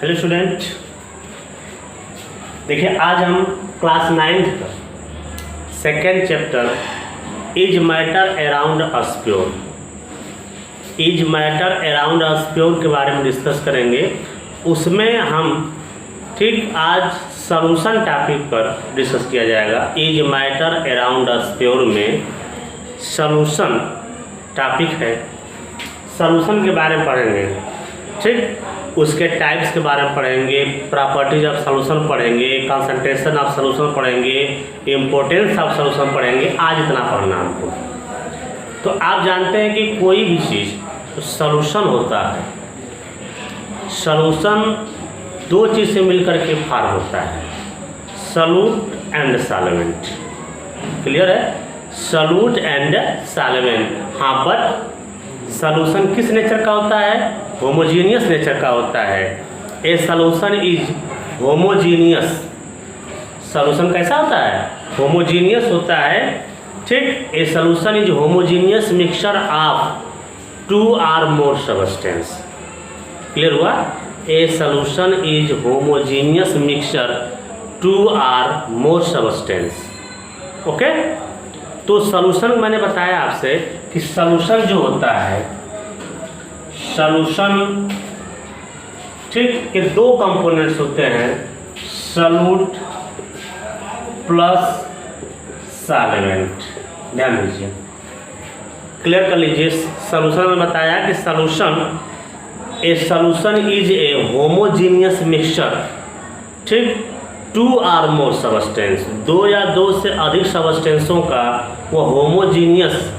Hello student, देखिए आज हम क्लास 9th का second chapter is matter around a sphere के बारे में डिस्कस करेंगे। उसमें हम ठीक आज सॉल्यूशन टॉपिक पर डिस्कस किया जाएगा। Is matter around a sphere में सॉल्यूशन टॉपिक है, सॉल्यूशन के बारे में पढ़ेंगे। ठीक, उसके टाइप्स के बारे में पढ़ेंगे, प्रॉपर्टीज ऑफ सॉल्यूशन पढ़ेंगे, कंसंट्रेशन ऑफ सॉल्यूशन पढ़ेंगे, इम्पोर्टेंस ऑफ सॉल्यूशन पढ़ेंगे। आज इतना पढ़ना हमको। तो आप जानते हैं कि कोई भी चीज़ सॉल्यूशन होता है, सॉल्यूशन दो चीज़ से मिलकर के फॉर्म होता है, सॉल्यूट एंड सॉल्वेंट। क्लियर है? Solute and solvent. हाँ, बट सॉल्यूशन किस नेचर का होता है? होमोजीनियस नेचर का होता है। A solution is homogeneous. Solution कैसा होता है? होमोजीनियस होता है। ठीक, a solution is homogeneous mixture of two or more substance. Clear हुआ? A solution is homogeneous mixture two or more substance. Okay, तो सॉल्यूशन मैंने बताया आपसे कि सॉल्यूशन जो होता है, सॉल्यूशन ठीक के दो कंपोनेंट्स होते हैं, सॉल्यूट प्लस सॉल्वेंट। ध्यान दीजिए, क्लियर कर लीजिए। सॉल्यूशन में बताया कि ए solution is a homogeneous mixture, ठीक, टू आर मोर सब्सटेंस, दो या दो से अधिक सब्सटेंसों का वो होमोजीनियस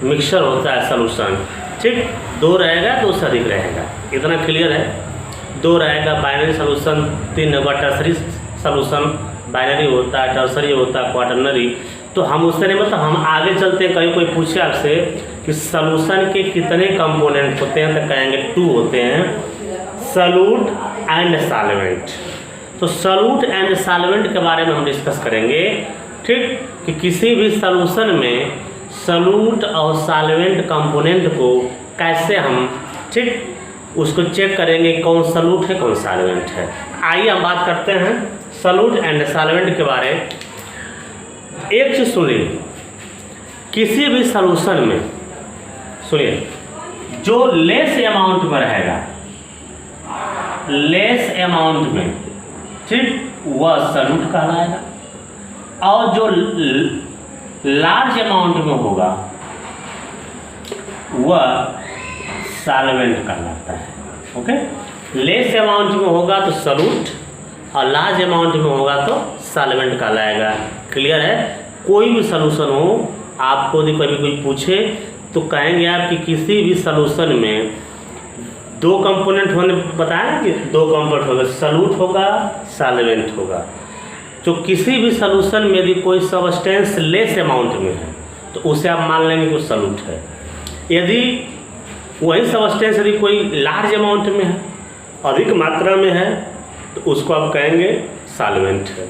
मिक्सचर होता है सॉल्यूशन। ठीक, दो रहेगा, दो से अधिक रहेगा, इतना क्लियर है। दो रहेगा बाइनरी सॉल्यूशन, तीन होगा टर्सरी सॉल्यूशन। बाइनरी होता है, टर्सरी होता है, क्वाटरनरी। तो हम उससे नहीं, मतलब हम आगे चलते हैं। कहीं कोई पूछे आपसे कि सॉल्यूशन के कितने कंपोनेंट होते हैं, तो कहेंगे 2 होते हैं, सॉल्यूट एंड सॉल्वेंट। तो सॉल्यूट एंड सॉल्वेंट के बारे में हम डिस्कस करेंगे। ठीक, कि किसी भी सॉल्यूशन में सॉल्यूट और सॉल्वेंट कंपोनेंट को कैसे हम ठीक उसको चेक करेंगे, कौन सॉल्यूट है कौन सॉल्वेंट है। आइए हम बात करते हैं सॉल्यूट एंड सॉल्वेंट के बारे में। एक चीज़ सुनिए, किसी भी सॉल्यूशन में सुनिए, जो लेस अमाउंट में रहेगा, लेस अमाउंट में, ठीक, वह सॉल्यूट कहलाएगा। और जो लार्ज अमाउंट में होगा वह सॉल्वेंट कहलाता है। ओके, लेस अमाउंट में होगा तो सॉल्यूट और लार्ज अमाउंट में होगा तो सॉल्वेंट कहलाएगा। क्लियर है? कोई भी सॉल्यूशन हो, आपको यदि कभी कोई पूछे तो कहेंगे आप कि किसी भी सॉल्यूशन में दो कंपोनेंट होने, बताया ना कि दो कंपोनेंट होगा, सॉल्यूट होगा, सॉल्वेंट होगा। तो किसी भी सॉल्यूशन में यदि कोई सब्सटेंस लेस अमाउंट में है तो उसे आप मान लेंगे कि वो सॉल्यूट है। यदि वही सब्सटेंस यदि कोई लार्ज अमाउंट में है, अधिक मात्रा में है, तो उसको आप कहेंगे सॉल्वेंट है।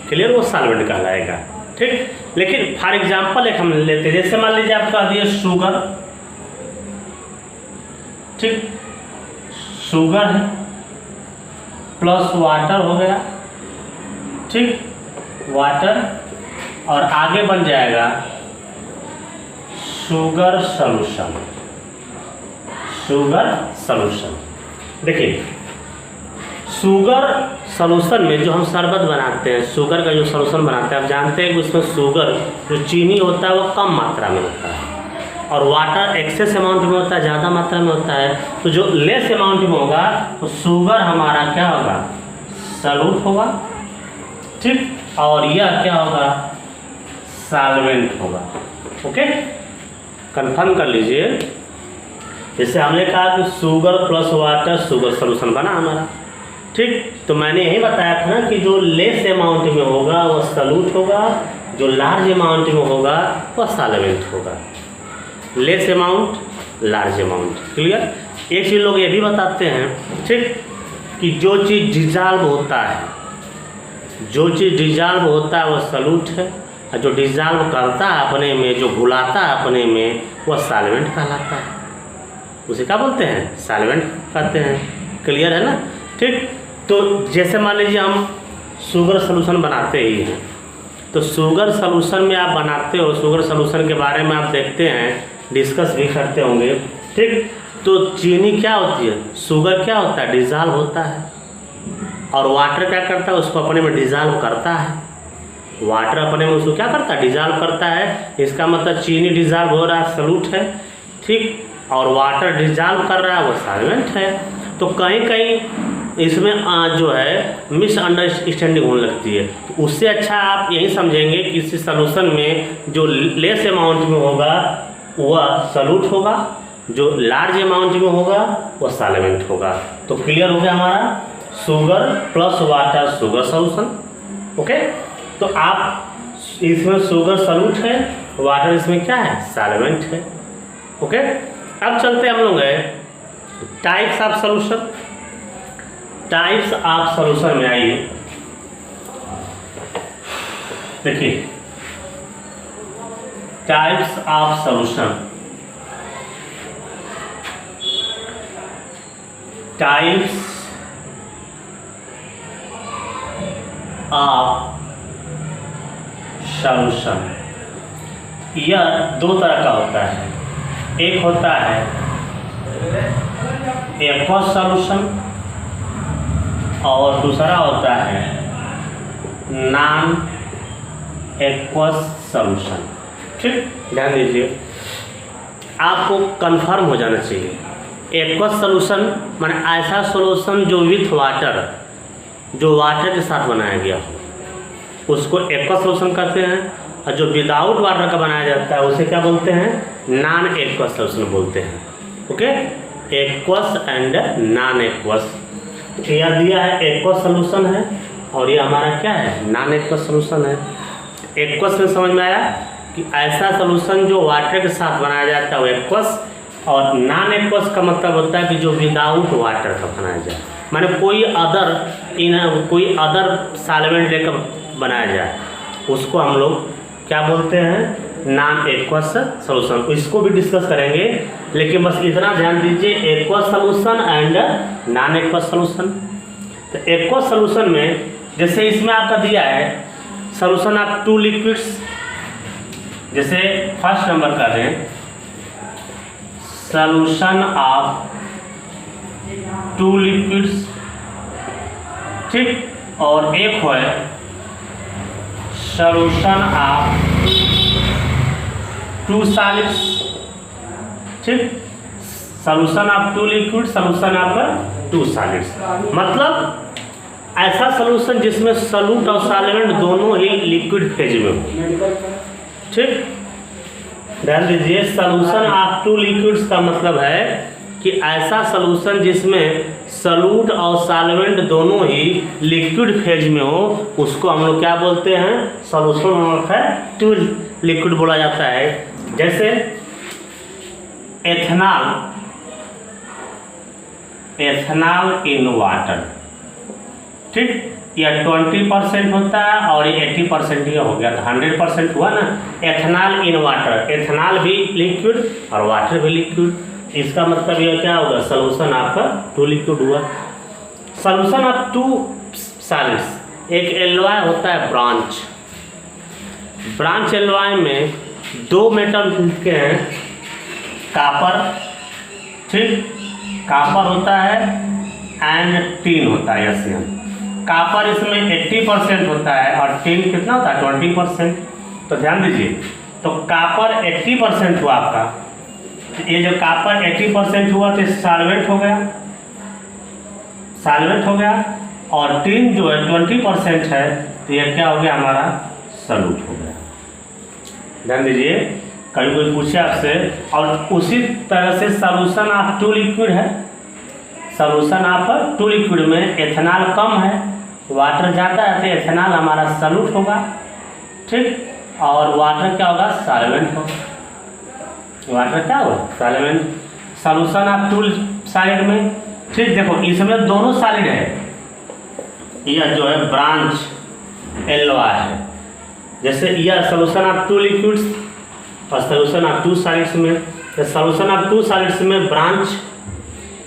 क्लियर? वो सॉल्वेंट कहलाएगा। ठीक, लेकिन फॉर एग्जांपल एक हम लेते हैं, जैसे मान लीजिए आप कह दिए शुगर। ठीक, शुगर है प्लस वाटर हो गया। ठीक, वाटर, और आगे बन जाएगा शुगर सॉल्यूशन। शुगर सॉल्यूशन, देखिए शुगर सॉल्यूशन में जो हम शरबत बनाते हैं, शुगर का जो सॉल्यूशन बनाते हैं, आप जानते हैं कि उसमें शुगर जो चीनी होता है वो कम मात्रा में होता है, और वाटर एक्सेस अमाउंट में होता है, ज़्यादा मात्रा में होता है। तो जो लेस अमाउंट में होगा तो शुगर हमारा क्या होगा? सॉल्यूट होगा। ठीक, और यह क्या होगा? सॉल्वेंट होगा। ओके, कंफर्म कर लीजिए। जैसे हमने कहा कि sugar plus water sugar solution बना हमारा। ठीक, तो मैंने यही बताया था ना कि जो लेस अमाउंट में होगा वह सॉल्यूट होगा, जो लार्ज अमाउंट में होगा वह सॉल्वेंट होगा। Less amount, large amount. Clear? एक चीज़ लोग ये भी बताते हैं, ठीक, कि जो चीज़ डिजॉल्व होता है, जो चीज़ डिजॉल्व होता है वह सॉल्यूट है, और जो डिजॉल्व करता है अपने में, जो घुलाता है अपने में, वह सॉल्वेंट कहलाता है। उसे क्या बोलते हैं? सॉल्वेंट कहते हैं। क्लियर है ना? ठीक। तो जैसे मान लीजिए हम शुगर सॉल्यूशन बनाते ही हैं, तो शुगर सॉल्यूशन में आप बनाते हो, शुगर सॉल्यूशन के बारे में आप देखते हैं, डिस्कस भी करते होंगे, ठीक। तो चीनी क्या होती है, शुगर क्या होता है, डिज़ाल्व होता है, और वाटर क्या करता है, उसको अपने में डिज़ाल्व करता है। वाटर अपने में उसको क्या करता है, डिज़ाल्व करता है। इसका मतलब चीनी डिज़ाल्व हो रहा है, सॉल्यूट है, ठीक, और वाटर डिज़ाल्व कर रहा है, वो सॉल्वेंट है। तो कहीं कहीं इसमें जो है मिसअंडरस्टैंडिंग होने लगती है। तो उससे अच्छा आप यही समझेंगे कि इस सॉल्यूशन में जो लेस अमाउंट में होगा वह सॉल्यूट होगा, जो लार्ज अमाउंट में होगा वह सॉल्वेंट होगा। तो क्लियर हो गया हमारा sugar plus water sugar solution. Okay, तो आप इसमें शुगर सॉल्यूट है, वाटर इसमें क्या है, सॉल्वेंट है। ओके, अब चलते हम लोग types of solution. Types of solution में आइए, देखिए types of solution. Types of solution, यह दो तरह का होता है। एक होता है एक्वस सॉल्यूशन और दूसरा होता है नॉन एक्वस सॉल्यूशन। ठीक, ध्यान दीजिए, आपको कंफर्म हो जाना चाहिए। एक्वस सॉल्यूशन माने ऐसा सॉल्यूशन जो विथ वाटर, जो वाटर के साथ बनाया गया हो, उसको एक्वस सॉल्यूशन कहते हैं। और जो विदाउट वाटर का बनाया जाता है उसे क्या बोलते हैं, नॉन एक्वस सॉल्यूशन बोलते हैं। Okay, aqueous and non aqueous. यह दिया है एक्वस सॉल्यूशन है और ये हमारा क्या है, नॉन एक्वस सॉल्यूशन है। एक्वस में समझ में आया कि ऐसा सॉल्यूशन जो वाटर के साथ बनाया जाता है वो एक्वस, और नॉन एक्वस का मतलब होता है कि जो विदाउट वाटर का बनाया जाए, माने कोई अदर सॉल्वेंट लेकर बनाया जाए, उसको हम लोग क्या बोलते हैं, नॉन एक्वस सॉल्यूशन। इसको भी डिस्कस करेंगे, लेकिन बस इतना ध्यान दीजिए, aqueous solution and non aqueous solution. तो एक्वस सॉल्यूशन में जैसे इसमें आपका दिया है सॉल्यूशन ऑफ टू लिक्विड्स, जैसे फर्स्ट नंबर का दें सॉल्यूशन ऑफ टू लिक्विड्स, ठीक, और एक है सॉल्यूशन ऑफ टू सॉलिड्स, ठीक, solution of two liquid, solution of two solids. मतलब ऐसा सॉल्यूशन जिसमें सॉल्यूट और सॉल्वेंट दोनों ही लिक्विड फेज में हो। ठीक, ध्यान दीजिए, सॉल्यूशन ऑफ टू लिक्विड्स का मतलब है कि ऐसा सॉल्यूशन जिसमें सॉल्यूट और सॉल्वेंट दोनों ही लिक्विड फेज में हो, उसको हम लोग क्या बोलते हैं, सॉल्यूशन ऑफ टू लिक्विड बोला जाता है। जैसे एथेनॉल, एथेनॉल इन वाटर, ठीक, यह 20% होता है और ये 80% ही हो गया, तो 100% हुआ ना। एथेनॉल इन वाटर, एथेनॉल भी लिक्विड और वाटर भी लिक्विड, इसका मतलब यह क्या होगा, सॉल्यूशन आपका टू लिक्विड हुआ। सॉल्यूशन ऑफ टू सॉलिड्स, एक एलॉय होता है ब्रांच। ब्रांच एलॉय में दो मेटल मिलते हैं, कॉपर, ठीक, कॉपर होता है एंड टिन होता है, यस। कॉपर इसमें 80% होता है और टिन कितना होता है, 20%। तो ध्यान दीजिए, तो कॉपर 80% हुआ आपका, ये जो कॉपर 80% हुआ तो सॉल्वेंट हो गया, सॉल्वेंट हो गया, और टिन जो है 20% है, तो ये क्या हो गया हमारा, सॉल्यूट हो गया। ध्यान दीजिए, कभी कोई पूछे आपसे, और उसी तरह से सॉल्यूशन ऑफ टू लिक्विड है। सॉल्यूशन ऑफ टू लिक्विड में एथेनॉल कम है, वाटर ज़्यादा है, तो एथेनॉल हमारा सॉल्यूट होगा, ठीक, और वाटर क्या होगा, सॉल्वेंट होगा। वाटर क्या होगा, solvent. Solution of two side में, ठीक, देखो इसमें दोनों सॉलिड है, यह जो है ब्रांच एलॉय है। जैसे यह सॉल्यूशन ऑफ टू लिक्विड्स और सॉल्यूशन ऑफ टू सॉलिड्स में, सॉल्यूशन ऑफ टू सॉलिड्स में ब्रांच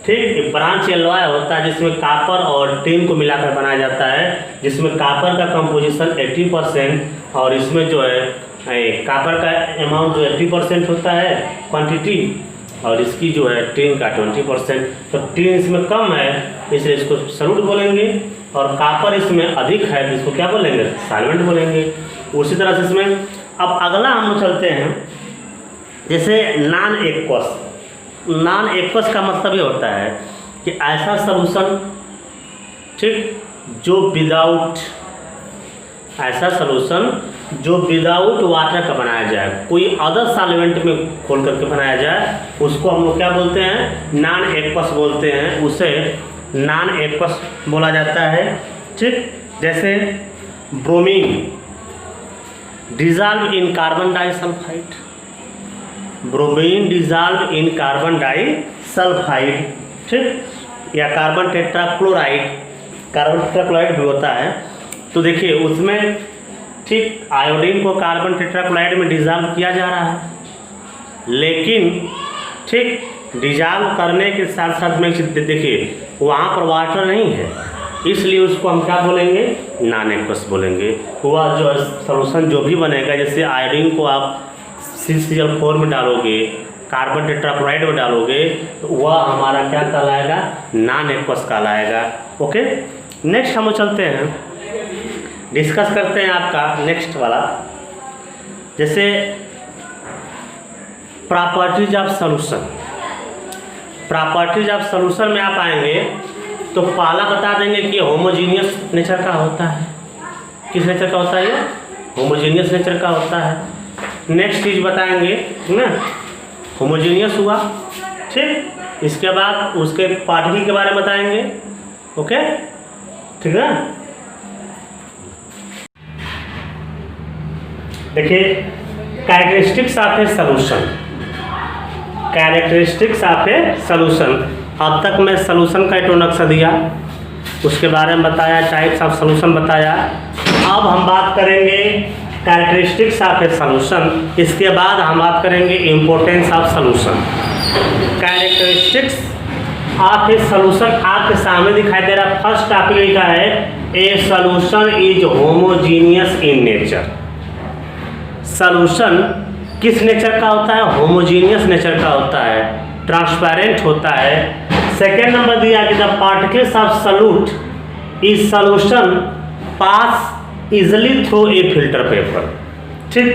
ठीक। ब्रांच एलॉय होता है जिसमें कापर और टिन को मिलाकर बनाया जाता है, जिसमें कापर का कंपोजिशन 80% और इसमें जो है कापर का अमाउंट जो 80% होता है क्वांटिटी, और इसकी जो है टिन का 20%। तो टिन इसमें कम है इसलिए इसको सॉल्यूट बोलेंगे, और कापर इसमें अधिक है तो इसको क्या बोलेंगे, सॉल्वेंट बोलेंगे। उसी तरह से इसमें अब अगला हम चलते हैं, जैसे नॉन एक्वस। नॉन एक्वस का मतलब ये होता है कि ऐसा सॉल्यूशन, ठीक, जो विदाउट, ऐसा सॉल्यूशन जो विदाउट वाटर का बनाया जाए, कोई अदर सॉल्वेंट में खोल करके बनाया जाए, उसको हम लोग क्या बोलते हैं, नॉन एक्वस बोलते हैं, उसे नॉन एक्वस बोला जाता है। ठीक, जैसे bromine dissolve in carbon disulphide, bromine dissolve in carbon disulphide, ठीक, या कार्बन टेट्राक्लोराइड, कार्बन टेट्राक्लोराइड भी होता है। तो देखिए उसमें, ठीक, आयोडीन को कार्बन टेट्राक्लोराइड में डिजॉल्व किया जा रहा है, लेकिन ठीक डिजॉल्व करने के साथ साथ में देखिए वहाँ पर वाटर नहीं है, इसलिए उसको हम क्या बोलेंगे, नॉन एक्वस बोलेंगे। वह जो सॉल्यूशन जो भी बनेगा, जैसे आयोडीन को आप CCl4 में डालोगे, कार्बन टेट्राक्लोराइड में डालोगे, तो वह हमारा क्या कहलाएगा, नॉन एक्वस कहलाएगा। ओके, नेक्स्ट हम चलते हैं, डिस्कस करते हैं आपका नेक्स्ट वाला, जैसे properties of solution. Properties of solution में आप आएंगे तो पहला बता देंगे कि होमोजीनियस नेचर का होता है। किस नेचर का होता है ये, होमोजीनियस नेचर का होता है। नेक्स्ट चीज़ बताएंगे ना, होमोजीनियस हुआ, ठीक, इसके बाद उसके पार्टिकल के बारे में बताएंगे। ओके, ठीक है। देखिए characteristics of a solution, characteristics of a solution. अब तक मैं सॉल्यूशन का इंट्रोडक्शन दिया, उसके बारे में बताया, टाइप्स ऑफ सॉल्यूशन बताया। अब हम बात करेंगे कैरेक्टरिस्टिक्स ऑफ ए सॉल्यूशन, इसके बाद हम बात करेंगे importance of solution. Characteristics of a solution आपके सामने दिखाई दे रहा। फर्स्ट टॉपिक लिखा है, a solution is homogeneous in nature. Solution किस नेचर का होता है, होमोजीनियस नेचर का होता है, ट्रांसपेरेंट होता है। सेकेंड नंबर दिया कि the particles of solute is solution pass easily through a filter paper. ठीक,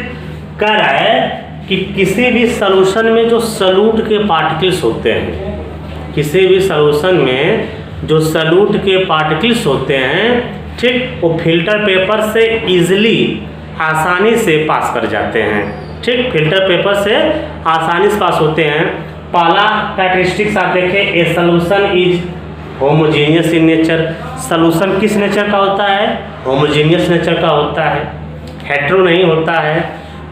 कह रहा है कि किसी भी सॉल्यूशन में जो सॉल्यूट के पार्टिकल्स होते हैं, किसी भी सॉल्यूशन में जो सॉल्यूट के पार्टिकल्स होते हैं, ठीक, वो फिल्टर पेपर से इजली, आसानी से पास कर जाते हैं। ठीक, फिल्टर पेपर से आसानी से पास होते हैं। पहला कैरेक्टरिस्टिक्स आप देखें, ए solution is homogeneous in nature. Solution किस नेचर का होता है, होमोजेनियस नेचर का होता है, हेटेरो नहीं होता है।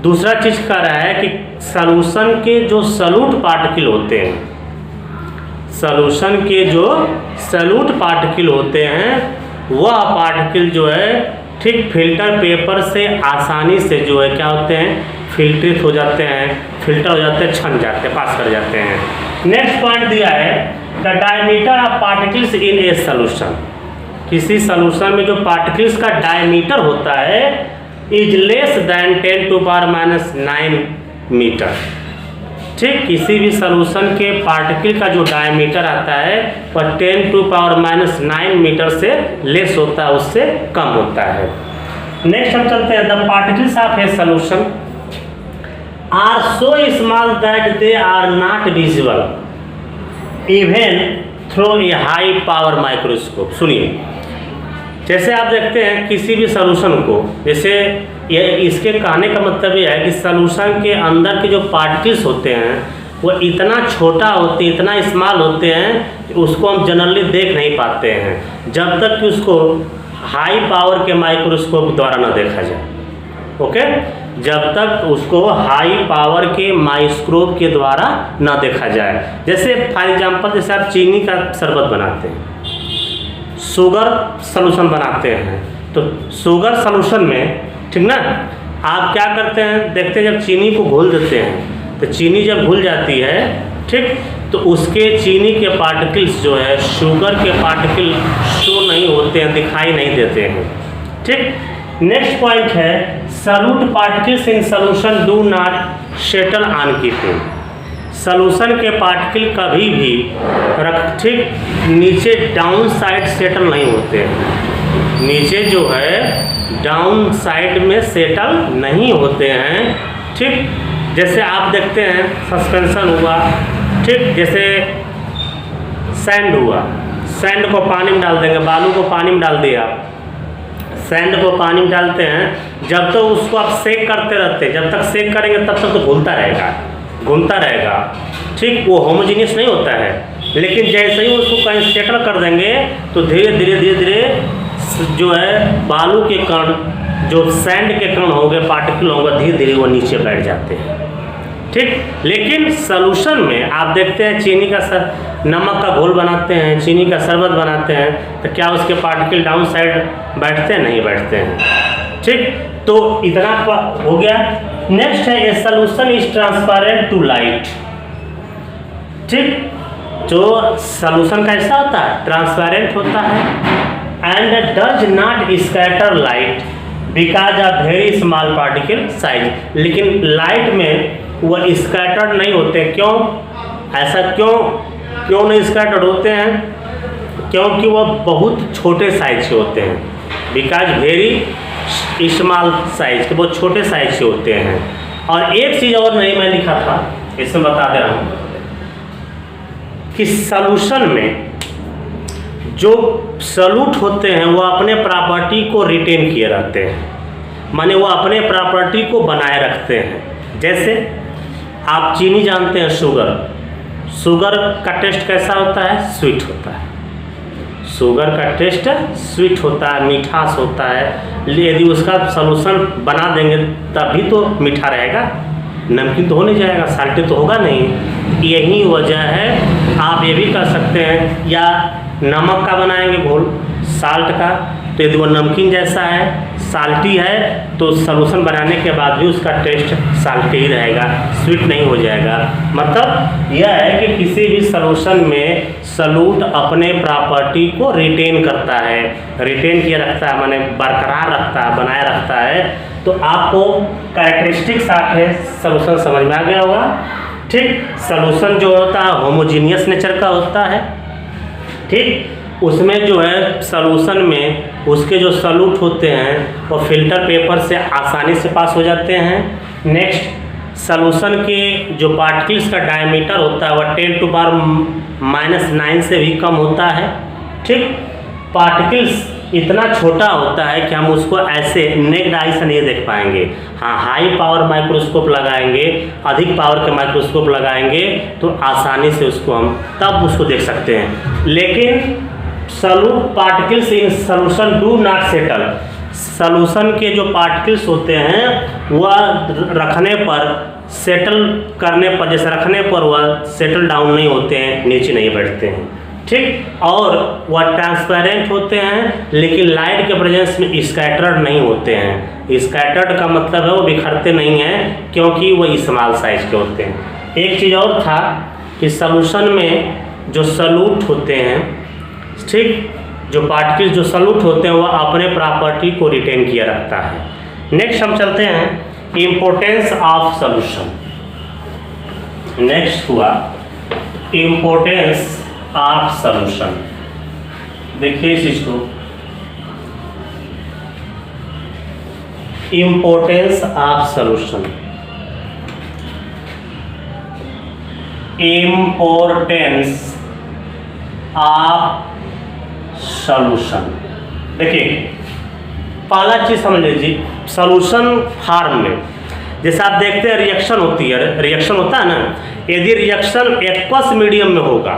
दूसरा चीज़ कह रहा है कि सॉल्यूशन के जो सॉल्यूट पार्टिकल होते हैं, सॉल्यूशन के जो सॉल्यूट पार्टिकल होते हैं, वह पार्टिकल जो है, ठीक, फिल्टर पेपर से आसानी से जो है क्या होते हैं, फिल्ट्रेट हो जाते हैं, फिल्टर हो जाते हैं, छन जाते हैं, पास कर जाते हैं। नेक्स्ट पॉइंट दिया है, the diameter of particles in A solution. किसी सॉल्यूशन में जो पार्टिकल्स का डायमीटर होता है इज लेस दैन 10⁻⁹ मीटर। ठीक, किसी भी सॉल्यूशन के पार्टिकल का जो डायमीटर आता है वह 10⁻⁹ मीटर से लेस होता है, उससे कम होता है। नेक्स्ट हम चलते हैं, the particles of a solution are so small that they are not visible even through a high power microscope. सुनिए, जैसे आप देखते हैं किसी भी सॉल्यूशन को, जैसे ये, इसके कहने का मतलब ये है कि सॉल्यूशन के अंदर के जो पार्टिकल्स होते हैं वो इतना छोटा होते, इतना स्मॉल होते हैं कि उसको हम जनरली देख नहीं पाते हैं जब तक कि उसको हाई पावर के माइक्रोस्कोप द्वारा ना देखा जाए। ओके, जब तक उसको हाई पावर के माइक्रोस्कोप के द्वारा ना देखा जाए। जैसे फॉर एग्जांपल, जैसे आप चीनी का शरबत बनाते हैं, शुगर सॉल्यूशन बनाते हैं, तो शुगर सॉल्यूशन में, ठीक ना, आप क्या करते हैं, देखते हैं जब चीनी को घोल देते हैं तो चीनी जब घुल जाती है, ठीक, तो उसके चीनी के पार्टिकल्स जो है शुगर के पार्टिकल शो नहीं होते हैं, दिखाई नहीं देते हैं। ठीक, नेक्स्ट पॉइंट है solute particles in solution do not settle on keeping. Solution के पार्टिकल कभी भी ठीक नीचे डाउन साइड सेटल नहीं होते हैं, नीचे जो है डाउन साइड में सेटल नहीं होते हैं। ठीक, जैसे आप देखते हैं सस्पेंशन हुआ, ठीक, जैसे सैंड हुआ, सैंड को पानी में डाल देंगे, बालू को पानी में डाल दिया, सैंड को पानी में डालते हैं, जब तक तो उसको आप सेक करते रहते हैं, जब तक सेक करेंगे तब तक तो घूमता रहेगा, घूमता रहेगा। ठीक, वो होमोजीनियस नहीं होता है, लेकिन जैसे ही उसको कहीं सेटल कर देंगे तो धीरे धीरे जो है बालू के कण, जो सैंड के कण होंगे, पार्टिकल होंगे, धीरे धीरे वो नीचे बैठ जाते हैं। ठीक, लेकिन सॉल्यूशन में आप देखते हैं चीनी का नमक का घोल बनाते हैं, चीनी का शरबत बनाते हैं, तो क्या उसके पार्टिकल डाउन साइड बैठते हैं? नहीं बैठते हैं। ठीक, तो इतना हो गया। नेक्स्ट है a solution is transparent to light. ठीक, जो सॉल्यूशन कैसा होता है? ट्रांसपेरेंट होता है and does not scatter light because of very small particle size. लेकिन लाइट में वो स्कैटर्ड नहीं होते। क्यों? ऐसा क्यों नहीं स्कैटर्ड होते हैं? क्योंकि वो बहुत छोटे साइज के होते हैं, बिकॉज वेरी स्मॉल साइज के, बहुत छोटे साइज के होते हैं। और एक चीज़ और नहीं मैं लिखा था, इसमें बता दे रहा हूँ कि सॉल्यूशन में जो सॉल्यूट होते हैं वो अपने प्रॉपर्टी को रिटेन किए रहते हैं, माने वो अपने प्रॉपर्टी को बनाए रखते हैं। जैसे आप चीनी जानते हैं, शुगर का टेस्ट कैसा होता है? स्वीट होता है। शुगर का टेस्ट स्वीट होता है, मीठास होता है। यदि उसका सॉल्यूशन बना देंगे तभी तो मीठा रहेगा, नमकीन तो हो नहीं जाएगा, साल्टी तो होगा नहीं। यही वजह है। आप ये भी कर सकते हैं, या नमक का बनाएंगे घोल, साल्ट का, तो यदि वो नमकीन जैसा है, साल्टी है, तो सॉल्यूशन बनाने के बाद भी उसका टेस्ट साल्टी ही रहेगा, स्वीट नहीं हो जाएगा। मतलब यह है कि किसी भी सॉल्यूशन में सॉल्यूट अपने प्रॉपर्टी को रिटेन करता है, रिटेन किए रखता है, माने बरकरार रखता है, बनाए रखता है। तो आपको कैरेक्टरिस्टिक्स आपके सॉल्यूशन समझ में आ गया होगा। ठीक, सॉल्यूशन जो होता है होमोजीनियस नेचर का होता है। ठीक, उसमें जो है सॉल्यूशन में उसके जो सॉल्यूट होते हैं वो फिल्टर पेपर से आसानी से पास हो जाते हैं। नेक्स्ट, सॉल्यूशन के जो पार्टिकल्स का डायमीटर होता है वह 10⁻⁹ से भी कम होता है। ठीक, पार्टिकल्स इतना छोटा होता है कि हम उसको ऐसे नेक्ड आई से नहीं देख पाएंगे। हाँ, हाई पावर माइक्रोस्कोप लगाएंगे, अधिक पावर के माइक्रोस्कोप लगाएंगे तो आसानी से उसको हम तब उसको देख सकते हैं। लेकिन solute particles in solution do not settle. Solution के जो पार्टिकल्स होते हैं वह रखने पर, सेटल करने पर, जैसे रखने पर वह सेटल डाउन नहीं होते हैं, नीचे नहीं बैठते हैं। ठीक, और वह ट्रांसपेरेंट होते हैं, लेकिन लाइट के प्रेजेंस में स्कैटर्ड नहीं होते हैं। स्कैटर्ड का मतलब है वो बिखरते नहीं हैं, क्योंकि वो स्मॉल साइज के होते हैं। एक चीज़ और था कि सॉल्यूशन में जो सॉल्यूट होते हैं, ठीक, जो पार्टिकल्स जो सॉल्यूट होते हैं वह अपने प्रॉपर्टी को रिटेन किया रखता है। नेक्स्ट हम चलते हैं इम्पोर्टेंस ऑफ सॉल्यूशन। नेक्स्ट हुआ इम्पोर्टेंस ऑफ सॉल्यूशन। देखिए इस चीज को, importance of solution, importance of solution. देखिए पहला चीज समझ लीजिए, सॉल्यूशन फार्म में जैसे आप देखते हैं रिएक्शन होती है, रिएक्शन होता है ना, यदि रिएक्शन एक्वस मीडियम में होगा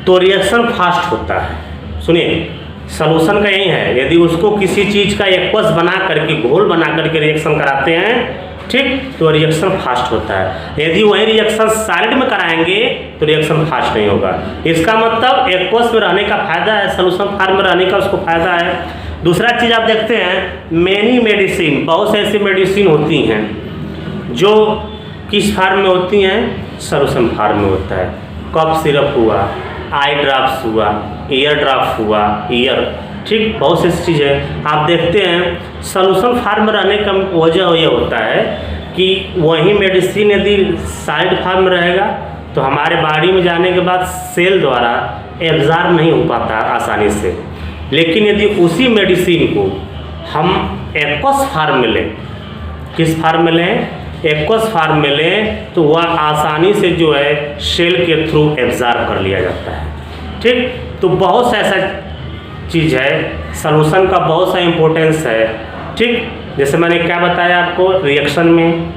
तो रिएक्शन फास्ट होता है। सुनिए, सॉल्यूशन का यही है, यदि उसको किसी चीज़ का एक्वस बना करके, घोल बना करके रिएक्शन कराते हैं, ठीक, तो रिएक्शन फास्ट होता है। यदि वही रिएक्शन सॉलिड में कराएंगे तो रिएक्शन फास्ट नहीं होगा। इसका मतलब एक्वस में रहने का फायदा है, सॉल्यूशन फार्म में रहने का उसको फायदा है। दूसरा चीज़ आप देखते हैं, मेनी मेडिसिन, बहुत से ऐसी मेडिसिन होती हैं जो किस फार्म में होती हैं? सॉल्यूशन फार्म में होता है। कफ सिरप हुआ, आई ड्रॉप्स हुआ, ईयर ड्रॉप्स हुआ, ईयर, ठीक, बहुत सी चीज़ें आप देखते हैं। सॉल्यूशन फार्म में रहने का वजह यह होता है कि वही मेडिसिन यदि साइड फार्म में रहेगा तो हमारे बॉडी में जाने के बाद सेल द्वारा एब्जॉर्ब नहीं हो पाता आसानी से। लेकिन यदि उसी मेडिसिन को हम एक्वस फार्म में लें, किस फार्म में लें, एक्वस फार्म में लें, तो वह आसानी से जो है सेल के थ्रू एब्जॉर्ब कर लिया जाता है, ठीक। तो बहुत सा ऐसा चीज़ है, सॉल्यूशन का बहुत सा इम्पोर्टेंस है, ठीक। जैसे मैंने क्या बताया आपको, रिएक्शन में,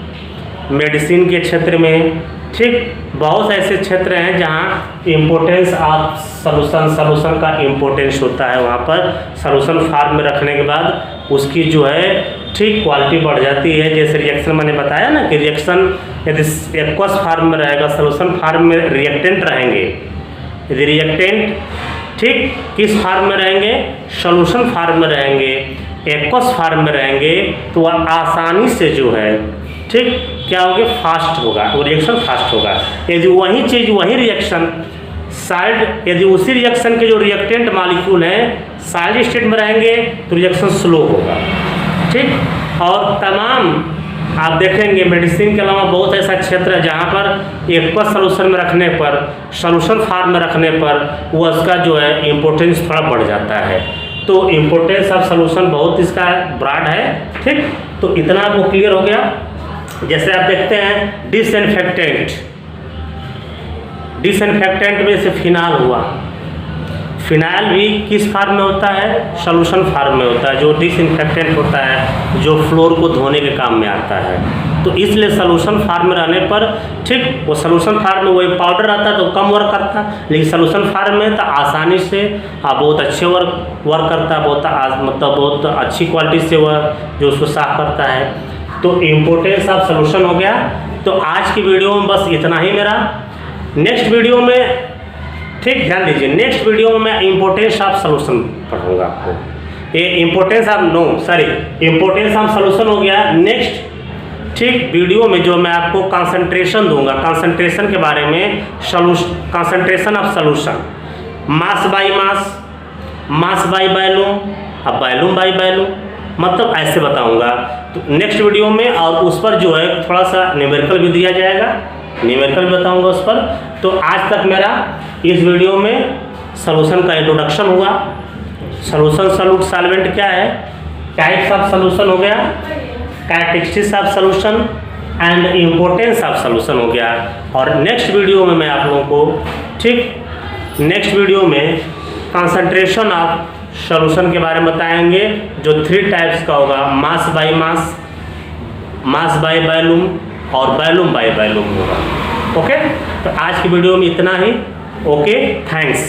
मेडिसिन के क्षेत्र में, ठीक, बहुत से ऐसे क्षेत्र हैं जहाँ इम्पोर्टेंस ऑफ सॉल्यूशन का इम्पोर्टेंस होता है। वहाँ पर सॉल्यूशन फार्म में रखने के बाद उसकी जो है ठीक क्वालिटी बढ़ जाती है। जैसे रिएक्शन मैंने बताया ना कि रिएक्शन यदि एक्वस फार्म में रहेगा, सॉल्यूशन फार्म में रिएक्टेंट रहेंगे, यदि रिएक्टेंट ठीक किस फार्म में रहेंगे, सॉल्यूशन फार्म में रहेंगे, एक्वस फार्म में रहेंगे, तो वह आसानी से जो है ठीक क्या होगा, फास्ट होगा, वो रिएक्शन फास्ट होगा। यदि वही चीज़, वही रिएक्शन साइड, यदि उसी रिएक्शन के जो रिएक्टेंट मॉलिक्यूल हैं साइड स्टेट में रहेंगे तो रिएक्शन स्लो होगा, ठीक। और तमाम आप देखेंगे मेडिसिन के अलावा बहुत ऐसा क्षेत्र है जहाँ पर एक्वस सॉल्यूशन में रखने पर, सॉल्यूशन फार्म में रखने पर वो उसका जो है इम्पोर्टेंस थोड़ा बढ़ जाता है। तो इम्पोर्टेंस ऑफ सॉल्यूशन बहुत इसका ब्रॉड है, ठीक। तो इतना आपको क्लियर हो गया। जैसे आप देखते हैं डिसइंफेक्टेंट, डिसइंफेक्टेंट में से फिनाल हुआ, फिनाइल भी किस फार्म में होता है, सॉल्यूशन फार्म में होता है, जो डिसइंफेक्टेंट होता है, जो फ्लोर को धोने के काम में आता है। तो इसलिए सॉल्यूशन फार्म में रहने पर ठीक, वो सॉल्यूशन फार्म में वही पाउडर आता है तो कम वर्क करता है, लेकिन सॉल्यूशन फार्म में तो आसानी से बहुत अच्छे वर्क करता है, मतलब बहुत अच्छी क्वालिटी से वह जो उसको साफ करता है। तो इम्पोर्टेंस ऑफ सॉल्यूशन हो गया। तो आज की वीडियो में बस इतना ही मेरा। नेक्स्ट वीडियो में ठीक ध्यान दीजिए, नेक्स्ट वीडियो में मैं इम्पोर्टेंस ऑफ सॉल्यूशन पढ़ाऊंगा आपको। ये इम्पोर्टेंस ऑफ सॉल्यूशन हो गया। नेक्स्ट ठीक वीडियो में जो मैं आपको कंसंट्रेशन दूंगा, कंसंट्रेशन के बारे में, concentration of solution, mass by mass, mass by volume, अब वॉल्यूम बाय वॉल्यूम, मतलब ऐसे बताऊंगा तो नेक्स्ट वीडियो में। और उस पर जो है थोड़ा सा न्यूमेरिकल भी दिया जाएगा, न्यूमेरिकल भी बताऊंगा उस पर। तो आज तक मेरा इस वीडियो में सॉल्यूशन का इंट्रोडक्शन हुआ, सॉल्यूशन सॉल्यूट सॉल्वेंट क्या है, टाइप्स ऑफ सॉल्यूशन हो गया, characteristics of solution and importance of solution हो गया। और नेक्स्ट वीडियो में मैं आप लोगों को ठीक, नेक्स्ट वीडियो में कंसंट्रेशन ऑफ सॉल्यूशन के बारे में बताएंगे, जो 3 टाइप्स का होगा, mass by mass, mass by volume और वॉल्यूम बाय वॉल्यूम होगा। ओके, तो आज की वीडियो में इतना ही। Okay, thanks.